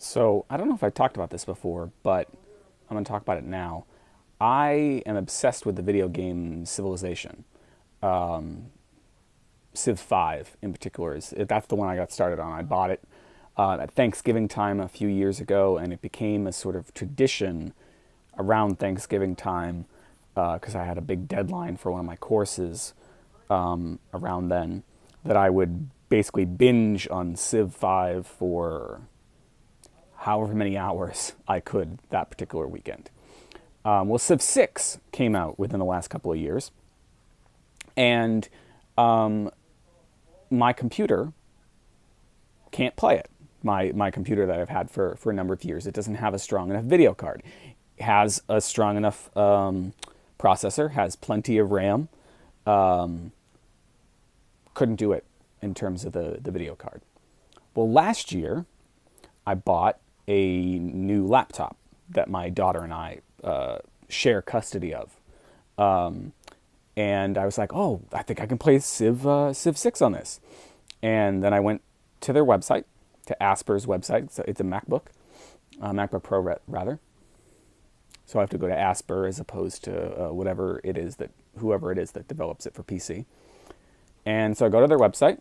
So I don't know if I've talked about this before, but I'm going to talk about it now. I am obsessed with the video game Civilization. Civ V in particular that's the one I got started on. I bought it at Thanksgiving time a few years ago, and it became a sort of tradition around Thanksgiving time because I had a big deadline for one of my courses around then that I would basically binge on Civ 5 for however many hours I could that particular weekend. Well, Civ 6 came out within the last couple of years, and my computer can't play it. My computer that I've had for a number of years, it doesn't have a strong enough video card. It has a strong enough processor, has plenty of RAM. Couldn't do it in terms of the video card. Well, last year, I bought a new laptop that my daughter and I share custody of. And I was like, oh, I think I can play Civ 6 on this. And then I went to their website, to Asper's website. So it's a MacBook Pro rather. So I have to go to Asper as opposed to whoever it is that develops it for PC. And so I go to their website,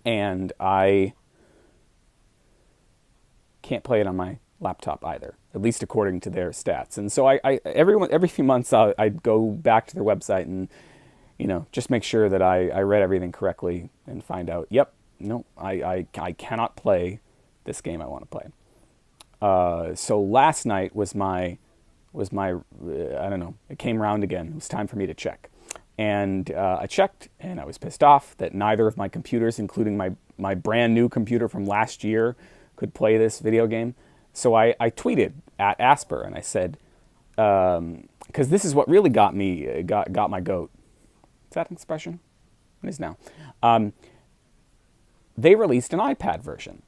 and I can't play it on my laptop either, at least according to their stats. And so every few months I'd go back to their website and just make sure that I read everything correctly and find out, yep, no, I cannot play this game I want to play. So last night was my I don't know, it came around again. It was time for me to check. And I checked, and I was pissed off that neither of my computers, including my brand new computer from last year, could play this video game. So I tweeted at Asper, and I said, because this is what really got my goat. Is that an expression? It is now. They released an iPad version.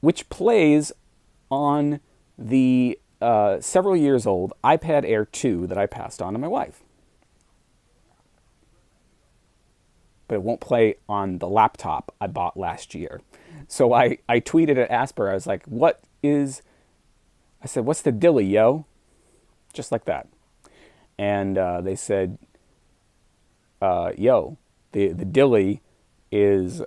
Which plays on the several years old iPad Air 2 that I passed on to my wife. But it won't play on the laptop I bought last year. So I tweeted at Asper, I was like, I said, what's the dilly, yo? Just like that. And they said, yo, the dilly is,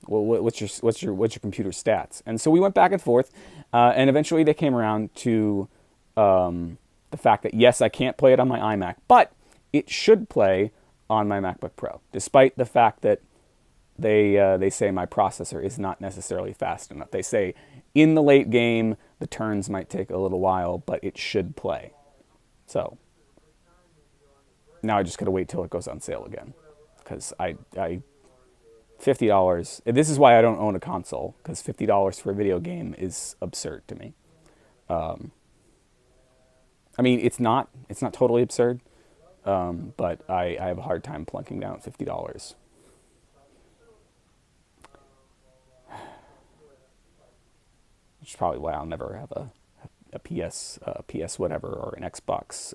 what's your computer stats? And so we went back and forth, and eventually they came around to the fact that, yes, I can't play it on my iMac, but it should play on my MacBook Pro, despite the fact that they say my processor is not necessarily fast enough. They say in the late game, the turns might take a little while, but it should play. So now I just gotta wait till it goes on sale again, because I $50. This is why I don't own a console, because $50 for a video game is absurd to me. I mean, it's not totally absurd, but I have a hard time plunking down $50. Which is probably why I'll never have a PS whatever, or an Xbox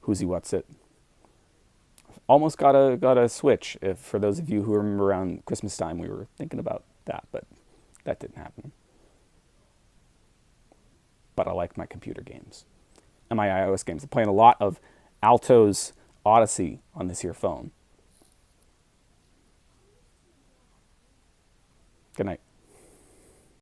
who's what's it. Almost got a Switch. If for those of you who remember around Christmas time, we were thinking about that, but that didn't happen. But I like my computer games and my iOS games. I'm playing a lot of Alto's Odyssey on this here phone. Good night.